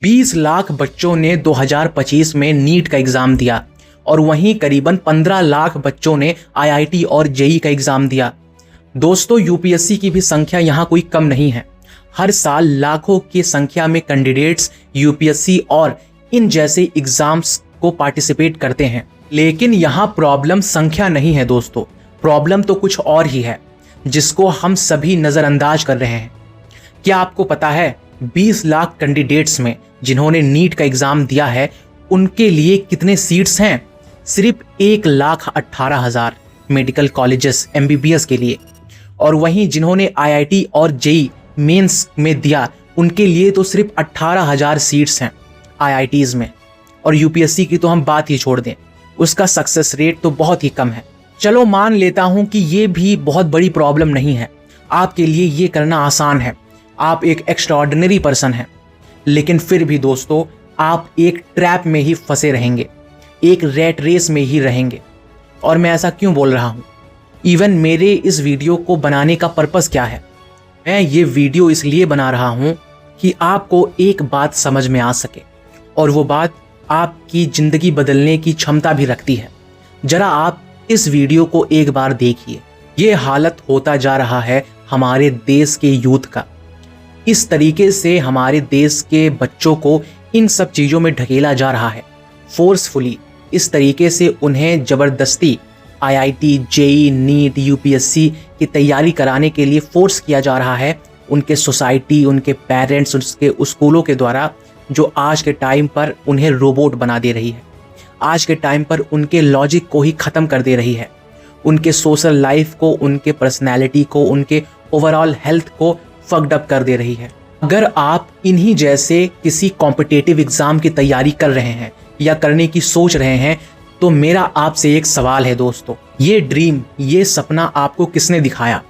20 लाख बच्चों ने 2025 में नीट का एग्जाम दिया और वहीं करीबन 15 लाख बच्चों ने आईआईटी और जेई का एग्जाम दिया। दोस्तों, यूपीएससी की भी संख्या यहाँ कोई कम नहीं है। हर साल लाखों की संख्या में कैंडिडेट्स यूपीएससी और इन जैसे एग्जाम्स को पार्टिसिपेट करते हैं। लेकिन यहाँ प्रॉब्लम संख्या नहीं है दोस्तों, प्रॉब्लम तो कुछ और ही है जिसको हम सभी नज़रअंदाज कर रहे हैं। क्या आपको पता है 20 लाख कैंडिडेट्स में जिन्होंने नीट का एग्जाम दिया है उनके लिए कितने सीट्स हैं? सिर्फ 1,18,000 मेडिकल कॉलेजेस एमबीबीएस के लिए। और वहीं जिन्होंने आईआईटी और जेई मेंस में दिया उनके लिए तो सिर्फ 18,000 सीट्स हैं आईआईटीज में। और यूपीएससी की तो हम बात ही छोड़ दें, उसका सक्सेस रेट तो बहुत ही कम है। चलो मान लेता हूं कि ये भी बहुत बड़ी प्रॉब्लम नहीं है, आपके लिए ये करना आसान है, आप एक एक्स्ट्राऑर्डिनरी पर्सन हैं। लेकिन फिर भी दोस्तों, आप एक ट्रैप में ही फंसे रहेंगे, एक रैट रेस में ही रहेंगे। और मैं ऐसा क्यों बोल रहा हूँ? इवन मेरे इस वीडियो को बनाने का पर्पस क्या है? मैं ये वीडियो इसलिए बना रहा हूँ कि आपको एक बात समझ में आ सके, और वो बात आपकी ज़िंदगी बदलने की क्षमता भी रखती है। जरा आप इस वीडियो को एक बार देखिए। ये हालत होता जा रहा है हमारे देश के यूथ का। इस तरीके से हमारे देश के बच्चों को इन सब चीज़ों में ढकेला जा रहा है, फोर्सफुली। इस तरीके से उन्हें ज़बरदस्ती आईआईटी, जेई, नीट, यूपीएससी की तैयारी कराने के लिए फोर्स किया जा रहा है उनके सोसाइटी, उनके पेरेंट्स, उसके स्कूलों के द्वारा, जो आज के टाइम पर उन्हें रोबोट बना दे रही है। आज के टाइम पर उनके लॉजिक को ही ख़त्म कर दे रही है, उनके सोशल लाइफ को, उनके पर्सनैलिटी को, उनके ओवरऑल हेल्थ को फक्ड अप कर दे रही है। अगर आप इन्हीं जैसे किसी कॉम्पिटिटिव एग्ज़ाम की तैयारी कर रहे हैं या करने की सोच रहे हैं, तो मेरा आपसे एक सवाल है दोस्तों, ये ड्रीम, ये सपना आपको किसने दिखाया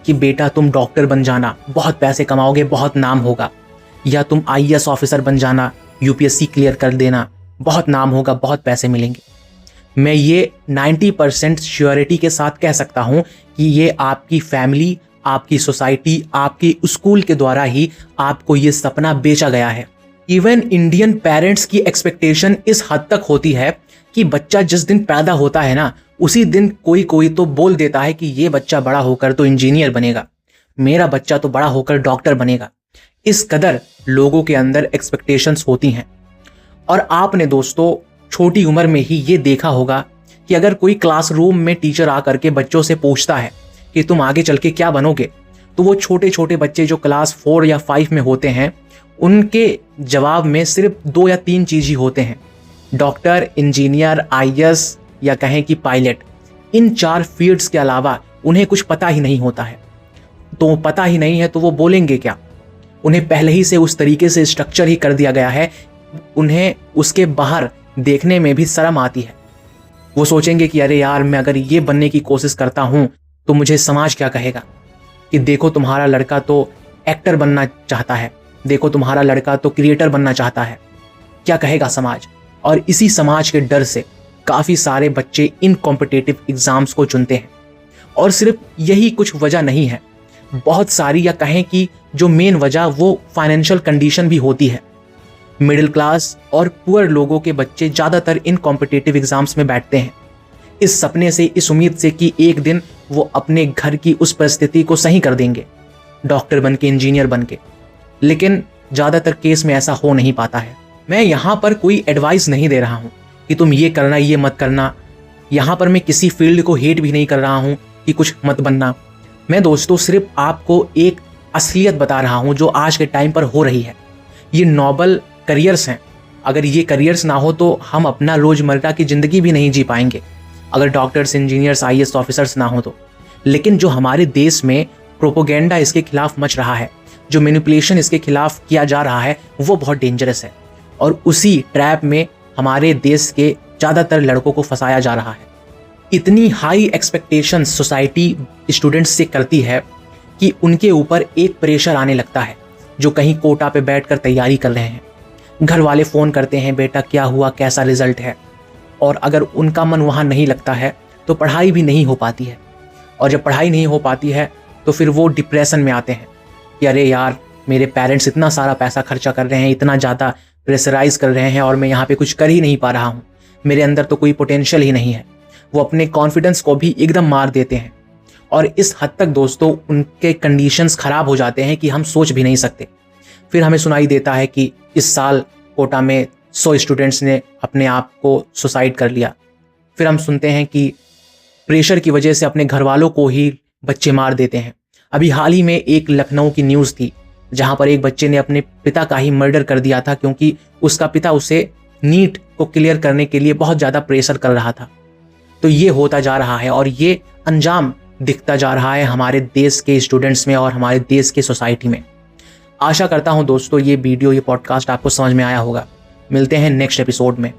कि बेटा तुम डॉक्टर बन जाना, बहुत पैसे कमाओगे, बहुत नाम होगा, या तुम आईएएस ऑफिसर बन जाना, यूपीएससी क्लियर कर देना, बहुत नाम होगा, बहुत पैसे मिलेंगे? मैं ये 90% श्योरिटी के साथ कह सकता हूँ कि ये आपकी फैमिली, आपकी सोसाइटी, आपके स्कूल के द्वारा ही आपको ये सपना बेचा गया है। इवन इंडियन पेरेंट्स की एक्सपेक्टेशन इस हद तक होती है कि बच्चा जिस दिन पैदा होता है ना, उसी दिन कोई कोई तो बोल देता है कि ये बच्चा बड़ा होकर तो इंजीनियर बनेगा, मेरा बच्चा तो बड़ा होकर डॉक्टर बनेगा। इस कदर लोगों के अंदर एक्सपेक्टेशंस होती हैं। और आपने दोस्तों छोटी उम्र में ही ये देखा होगा कि अगर कोई क्लासरूम में टीचर आकर के बच्चों से पूछता है कि तुम आगे चल के क्या बनोगे, तो वो छोटे छोटे बच्चे जो क्लास 4 या 5 में होते हैं, उनके जवाब में सिर्फ 2 या 3 चीज़ ही होते हैं, डॉक्टर, इंजीनियर, आईएएस या कहें कि पायलट। इन 4 फील्ड्स के अलावा उन्हें कुछ पता ही नहीं होता है। तो पता ही नहीं है तो वो बोलेंगे क्या? उन्हें पहले ही से उस तरीके से स्ट्रक्चर ही कर दिया गया है, उन्हें उसके बाहर देखने में भी शर्म आती है। वो सोचेंगे कि अरे यार, मैं अगर ये बनने की कोशिश करता हूँ तो मुझे समाज क्या कहेगा, कि देखो तुम्हारा लड़का तो एक्टर बनना चाहता है, देखो तुम्हारा लड़का तो क्रिएटर बनना चाहता है, क्या कहेगा समाज? और इसी समाज के डर से काफ़ी सारे बच्चे इन कॉम्पिटिटिव एग्ज़ाम्स को चुनते हैं। और सिर्फ यही कुछ वजह नहीं है, बहुत सारी, या कहें कि जो मेन वजह वो फाइनेंशियल कंडीशन भी होती है। मिडिल क्लास और पुअर लोगों के बच्चे ज़्यादातर इन कॉम्पिटिटिव एग्ज़ाम्स में बैठते हैं इस सपने से, इस उम्मीद से कि एक दिन वो अपने घर की उस परिस्थिति को सही कर देंगे, डॉक्टर बन के, इंजीनियर बन के। लेकिन ज़्यादातर केस में ऐसा हो नहीं पाता है। मैं यहाँ पर कोई एडवाइस नहीं दे रहा हूँ कि तुम ये करना, ये मत करना। यहाँ पर मैं किसी फील्ड को हेट भी नहीं कर रहा हूँ कि कुछ मत बनना। मैं दोस्तों सिर्फ आपको एक असलियत बता रहा हूँ जो आज के टाइम पर हो रही है। ये नोबल करियर्स हैं, अगर ये करियर्स ना हो तो हम अपना रोज़मर्रा की ज़िंदगी भी नहीं जी पाएंगे, अगर डॉक्टर्स, इंजीनियर्स, आईएएस ऑफिसर्स ना हो तो। लेकिन जो हमारे देश में प्रोपोगेंडा इसके खिलाफ मच रहा है, जो मैनिपुलेशन इसके खिलाफ किया जा रहा है, वो बहुत डेंजरस है। और उसी ट्रैप में हमारे देश के ज़्यादातर लड़कों को फंसाया जा रहा है। इतनी हाई एक्सपेक्टेशंस सोसाइटी स्टूडेंट्स से करती है कि उनके ऊपर एक प्रेशर आने लगता है, जो कहीं कोटा पे बैठकर तैयारी कर रहे हैं। घर वाले फ़ोन करते हैं, बेटा क्या हुआ, कैसा रिजल्ट है। और अगर उनका मन वहाँ नहीं लगता है तो पढ़ाई भी नहीं हो पाती है। और जब पढ़ाई नहीं हो पाती है तो फिर वो डिप्रेशन में आते हैं कि अरे यार, मेरे पेरेंट्स इतना सारा पैसा खर्चा कर रहे हैं, इतना ज़्यादा प्रेशराइज कर रहे हैं और मैं यहाँ पे कुछ कर ही नहीं पा रहा हूँ, मेरे अंदर तो कोई पोटेंशियल ही नहीं है। वो अपने कॉन्फिडेंस को भी एकदम मार देते हैं और इस हद तक दोस्तों उनके कंडीशंस खराब हो जाते हैं कि हम सोच भी नहीं सकते। फिर हमें सुनाई देता है कि इस साल कोटा में 100 स्टूडेंट्स ने अपने आप को सुसाइड कर लिया। फिर हम सुनते हैं कि प्रेशर की वजह से अपने घर वालों को ही बच्चे मार देते हैं। अभी हाल ही में एक लखनऊ की न्यूज़ थी जहां पर एक बच्चे ने अपने पिता का ही मर्डर कर दिया था क्योंकि उसका पिता उसे नीट को क्लियर करने के लिए बहुत ज़्यादा प्रेशर कर रहा था। तो ये होता जा रहा है और ये अंजाम दिखता जा रहा है हमारे देश के स्टूडेंट्स में और हमारे देश के सोसाइटी में। आशा करता हूं दोस्तों ये वीडियो, ये पॉडकास्ट आपको समझ में आया होगा। मिलते हैं नेक्स्ट एपिसोड में।